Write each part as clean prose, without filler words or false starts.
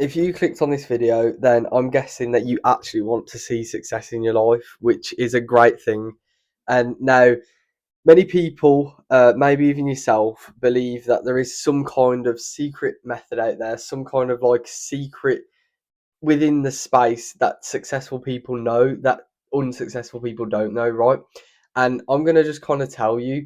if you clicked on this video, then I'm guessing that you actually want to see success in your life, which is a great thing. And now, many people, maybe even yourself, believe that there is some kind of secret method out there, some kind of like secret within the space that successful people know that unsuccessful people don't know, right? And I'm going to just kind of tell you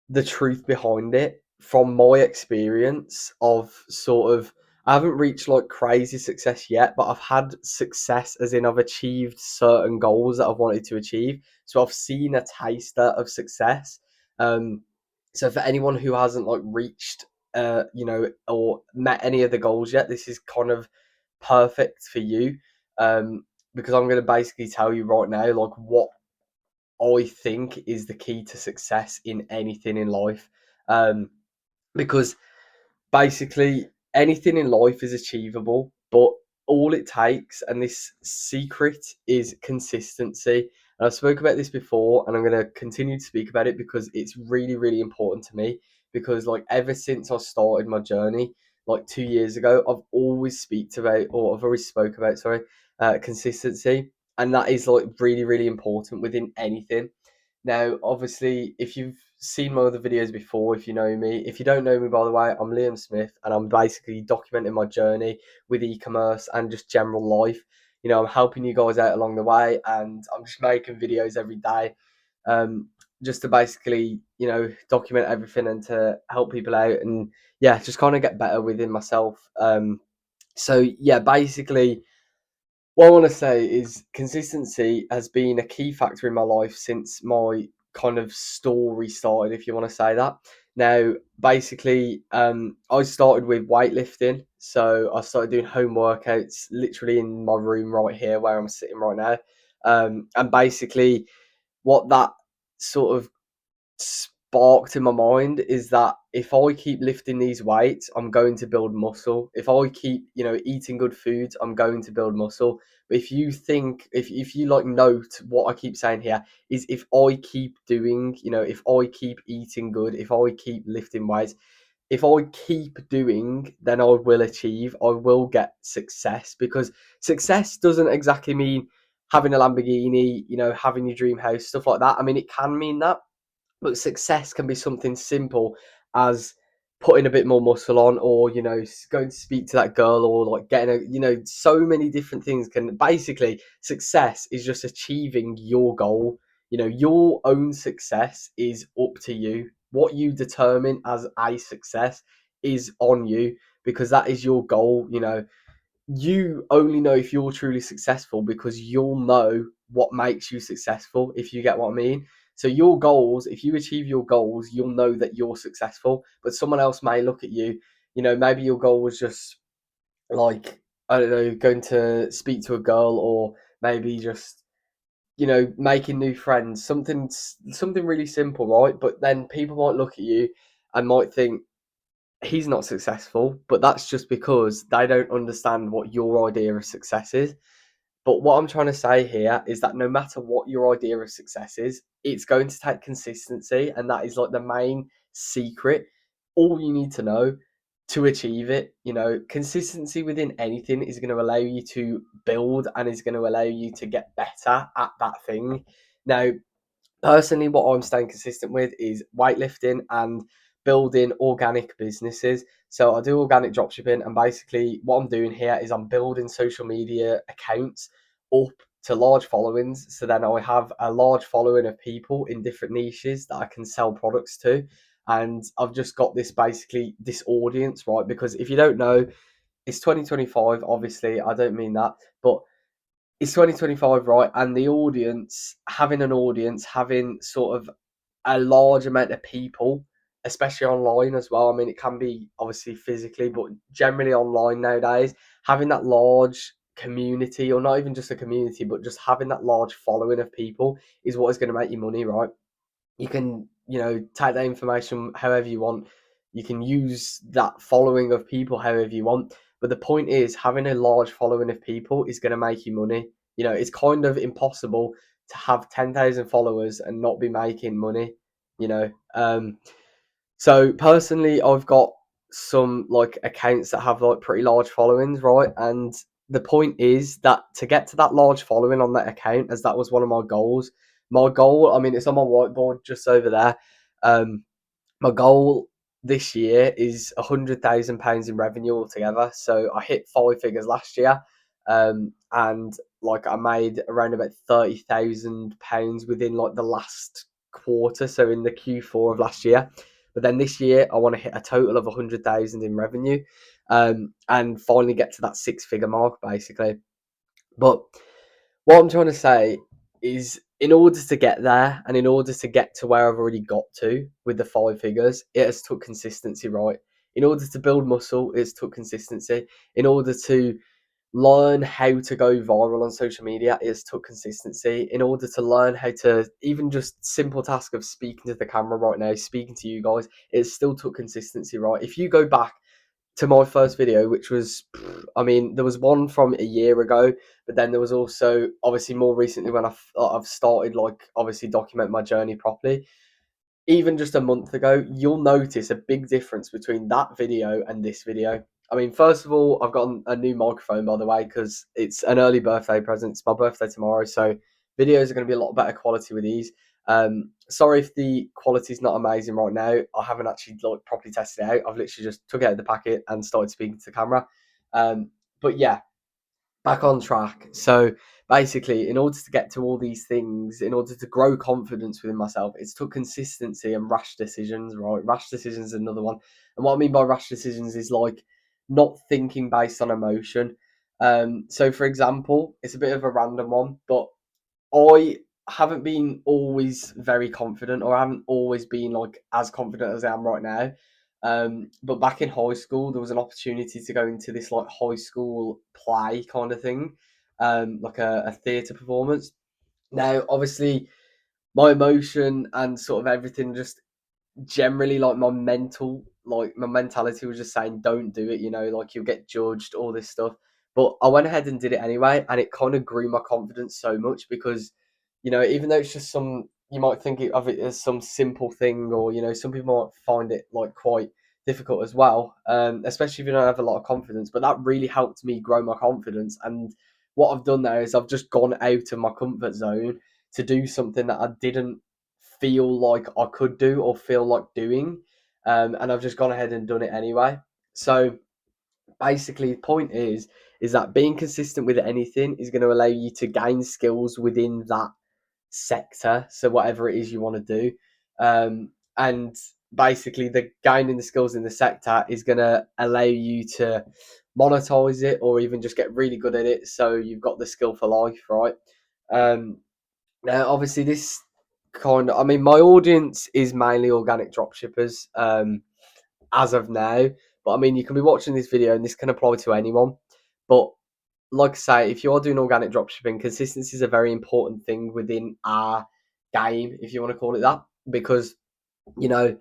the truth behind it from my experience of sort of I haven't reached like crazy success yet, but I've had success as in I've achieved certain goals that I've wanted to achieve. So I've seen a taster of success. Um, so for anyone who hasn't like reached or met any of the goals yet, this is kind of perfect for you. Because I'm gonna basically tell you right now like what I think is the key to success in anything in life. Um, because basically anything in life is achievable, but all it takes, and this secret is consistency. And I've spoke about this before, and I'm going to continue to speak about it because it's really, really important to me. Because like ever since I started my journey, like 2 years ago, I've always I've always spoke about, consistency, and that is like really, really important within anything. Now, obviously, if you've seen my other videos before, if you know me, if you don't know me, by the way, I'm Liam Smith, and I'm basically documenting my journey with e-commerce and just general life. I'm helping you guys out along the way, and I'm just making videos every day, um, just to basically, document everything and to help people out, and yeah, just kind of get better within myself. So yeah, basically what I want to say is consistency has been a key factor in my life since my kind of story started, if you want to say that. Now, basically, I started with weightlifting. So I started doing home workouts literally in my room right here where I'm sitting right now. And basically, what that sort of sparked in my mind is that if I keep lifting these weights, I'm going to build muscle. If I keep, eating good foods, I'm going to build muscle. But if you think, if you like note what I keep saying here, is if I keep doing, if I keep eating good, if I keep lifting weights, if I keep doing, then I will achieve, I will get success, because success doesn't exactly mean having a Lamborghini, having your dream house, stuff like that. I mean, it can mean that, but success can be something simple as putting a bit more muscle on, or going to speak to that girl, or like getting so many different things. Can basically, success is just achieving your goal. Your own success is up to you. What you determine as a success is on you, because that is your goal. You only know if you're truly successful because you'll know what makes you successful, if you get what I mean. So your goals, if you achieve your goals, you'll know that you're successful. But someone else may look at you, maybe your goal was just like, I don't know, going to speak to a girl, or maybe just, making new friends, something really simple, right? But then people might look at you and might think, he's not successful, but that's just because they don't understand what your idea of success is. But what I'm trying to say here is that no matter what your idea of success is, it's going to take consistency, and that is like the main secret. All you need to know to achieve it, consistency within anything is going to allow you to build, and is going to allow you to get better at that thing. Now, personally, what I'm staying consistent with is weightlifting and building organic businesses. So I do organic dropshipping, and basically what I'm doing here is I'm building social media accounts up to large followings. So then I have a large following of people in different niches that I can sell products to. And I've just got this audience, right? Because if you don't know, it's 2025, obviously, I don't mean that, but it's 2025, right? And the audience, having an audience, having sort of a large amount of people, especially online as well. I mean, it can be obviously physically, but generally online nowadays, having that large community, or not even just a community, but just having that large following of people is what is going to make you money, right? You can, take that information however you want. You can use that following of people however you want. But the point is, having a large following of people is going to make you money. It's kind of impossible to have 10,000 followers and not be making money, you know. So personally, I've got some like accounts that have like pretty large followings, right? And the point is that to get to that large following on that account, as that was one of my goals. My goal, I mean, it's on my whiteboard just over there. Um, my goal this year is £100,000 in revenue altogether. So I hit 5 figures last year, and like I made around about £30,000 within like the last quarter. So in the Q4 of last year. But then this year I want to hit a total of 100,000 in revenue, and finally get to that 6 figure mark basically. But what I'm trying to say is, in order to get there and in order to get to where I've already got to with the 5 figures, it has took consistency, right? In order to build muscle, it's took consistency. In order to learn how to go viral on social media, it's took consistency. In order to learn how to even just simple task of speaking to the camera right now, speaking to you guys, it still took consistency, right? If you go back to my first video, which was, I mean, there was one from a year ago, but then there was also obviously more recently when I've started like obviously document my journey properly. Even just a month ago, you'll notice a big difference between that video and this video. I mean, first of all, I've got a new microphone, by the way, because it's an early birthday present. It's my birthday tomorrow, so videos are going to be a lot better quality with these. Sorry if the quality's not amazing right now. I haven't actually like properly tested it out. I've literally just took it out of the packet and started speaking to the camera. But yeah, back on track. So basically, in order to get to all these things, in order to grow confidence within myself, it's took consistency and rash decisions, right? Rash decisions is another one. And what I mean by rash decisions is like not thinking based on emotion. So for example, it's a bit of a random one, but I haven't been always very confident, or I haven't always been like as confident as I am right now. But back in high school, there was an opportunity to go into this like high school play kind of thing, like a theatre performance. Now, obviously, my emotion and sort of everything just generally like my mentality was just saying don't do it, like you'll get judged, all this stuff. But I went ahead and did it anyway, and it kind of grew my confidence so much because even though it's just some, you might think of it as some simple thing, or some people might find it like quite difficult as well, especially if you don't have a lot of confidence. But that really helped me grow my confidence, and what I've done there is I've just gone out of my comfort zone to do something that I didn't feel like I could do or feel like doing. And I've just gone ahead and done it anyway. So basically, the point is that being consistent with anything is going to allow you to gain skills within that sector. So whatever it is you want to do, and basically the gaining the skills in the sector is going to allow you to monetize it or even just get really good at it. So you've got the skill for life, right? Now, obviously, this I mean, my audience is mainly organic dropshippers, as of now. But I mean, you can be watching this video and this can apply to anyone. But like I say, if you are doing organic dropshipping, consistency is a very important thing within our game, if you want to call it that, because you know,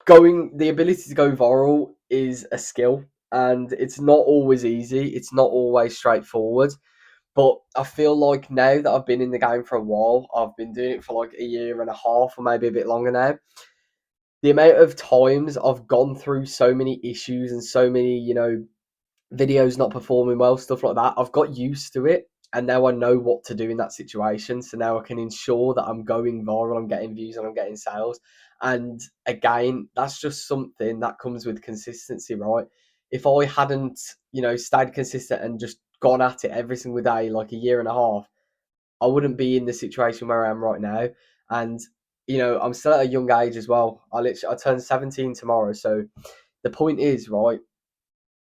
the ability to go viral is a skill, and it's not always easy. It's not always straightforward. But I feel like now that I've been in the game for a while, I've been doing it for like a year and a half or maybe a bit longer now. The amount of times I've gone through so many issues and so many, videos not performing well, stuff like that, I've got used to it. And now I know what to do in that situation. So now I can ensure that I'm going viral, I'm getting views, and I'm getting sales. And again, that's just something that comes with consistency, right? If I hadn't, stayed consistent and just gone at it every single day, like a year and a half, I wouldn't be in the situation where I am right now. And I'm still at a young age as well. I turn 17 tomorrow. So the point is, right,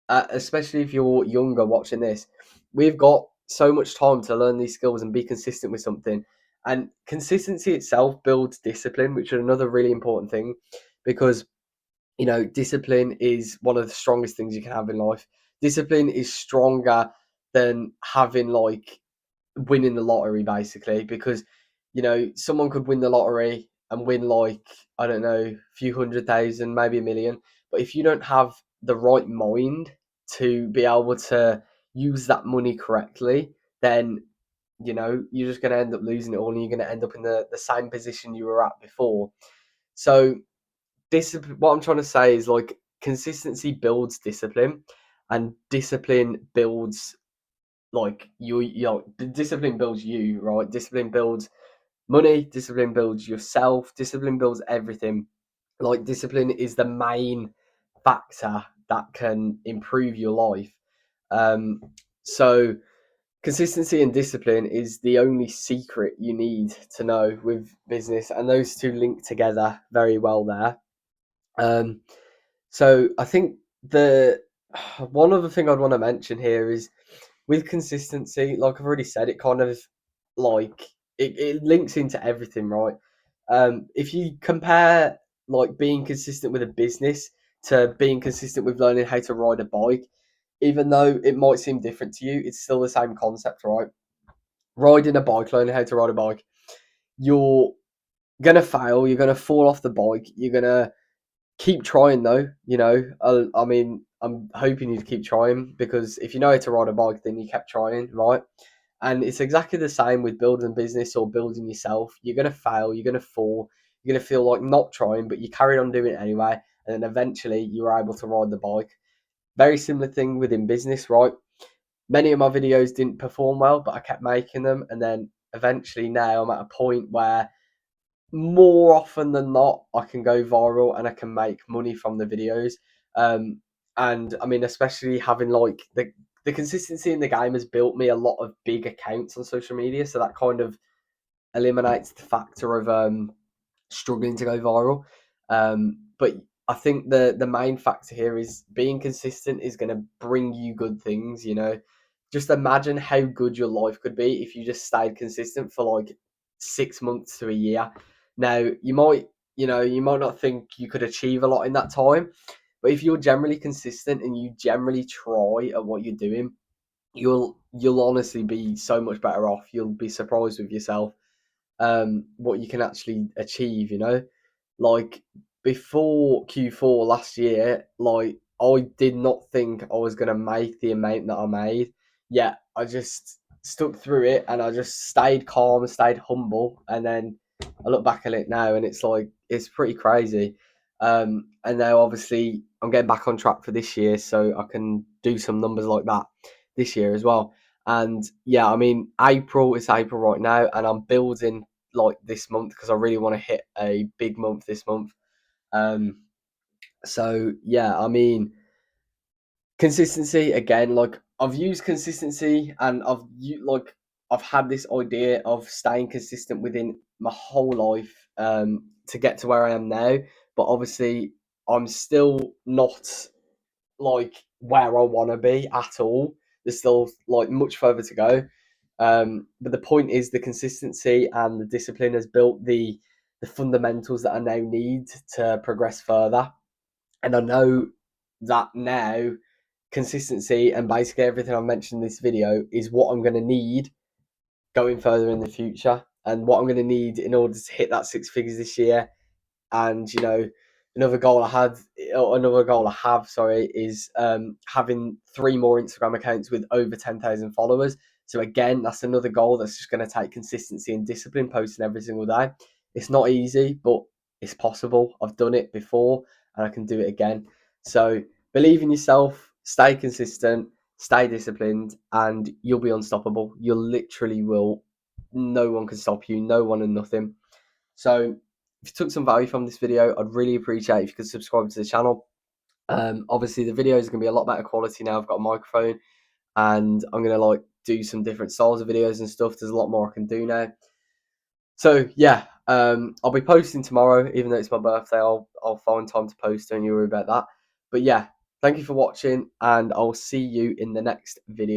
especially if you're younger watching this, we've got so much time to learn these skills and be consistent with something. And consistency itself builds discipline, which is another really important thing, because discipline is one of the strongest things you can have in life. Discipline is stronger than having like winning the lottery, basically, because someone could win the lottery and win like, I don't know, a few 100,000, maybe a million, but if you don't have the right mind to be able to use that money correctly, then you're just going to end up losing it all, and you're going to end up in the same position you were at before. So this, what I'm trying to say is, like, consistency builds discipline, and discipline builds like discipline builds you, right? Discipline builds money, discipline builds yourself, discipline builds everything. Like discipline is the main factor that can improve your life. Um, so consistency and discipline is the only secret you need to know with business, and those two link together very well there. Um, so I think the one other thing I'd want to mention here is with consistency, like I've already said, it kind of like it links into everything, right? If you compare like being consistent with a business to being consistent with learning how to ride a bike, even though it might seem different to you, it's still the same concept, right? Riding a bike, learning how to ride a bike, you're gonna fail, you're gonna fall off the bike, you're gonna keep trying though. I mean, I'm hoping you keep trying, because if you know how to ride a bike, then you kept trying, right? And it's exactly the same with building a business or building yourself. You're gonna fail, you're gonna fall, you're gonna feel like not trying, but you carried on doing it anyway, and then eventually you were able to ride the bike. Very similar thing within business, right? Many of my videos didn't perform well, but I kept making them, and then eventually now I'm at a point where more often than not, I can go viral and I can make money from the videos. And I mean, especially having like the consistency in the game has built me a lot of big accounts on social media, so that kind of eliminates the factor of struggling to go viral. But I think the main factor here is being consistent is going to bring you good things. Just imagine how good your life could be if you just stayed consistent for like 6 months to a year. Now you might not think you could achieve a lot in that time, but if you're generally consistent and you generally try at what you're doing, you'll honestly be so much better off. You'll be surprised with yourself, what you can actually achieve. Like before Q4 last year, like I did not think I was gonna make the amount that I made. Yet I just stuck through it and I just stayed calm and stayed humble. And then I look back at it now and it's like it's pretty crazy. And now obviously I'm getting back on track for this year, so I can do some numbers like that this year as well. And yeah, I mean it's April right now, and I'm building like this month because I really want to hit a big month this month. Um, so yeah, I mean consistency again. Like I've used consistency, and I've had this idea of staying consistent within my whole life to get to where I am now. But obviously, I'm still not like where I want to be at all. There's still like much further to go. But the point is, the consistency and the discipline has built the fundamentals that I now need to progress further. And I know that now consistency and basically everything I've mentioned in this video is what I'm going to need going further in the future, and what I'm going to need in order to hit that six figures this year. And another goal I have, sorry, is having 3 more Instagram accounts with over 10,000 followers. So again, that's another goal that's just going to take consistency and discipline, posting every single day. It's not easy, but it's possible. I've done it before and I can do it again. So believe in yourself, stay consistent, stay disciplined, and you'll be unstoppable. You literally will. No one can stop you, no one and nothing. So if you took some value from this video, I'd really appreciate if you could subscribe to the channel. Obviously the video is going to be a lot better quality now. I've got a microphone and I'm going to like do some different styles of videos and stuff. There's a lot more I can do now. So yeah, I'll be posting tomorrow, even though it's my birthday. I'll find time to post, don't you worry about that. But yeah, thank you for watching, and I'll see you in the next video.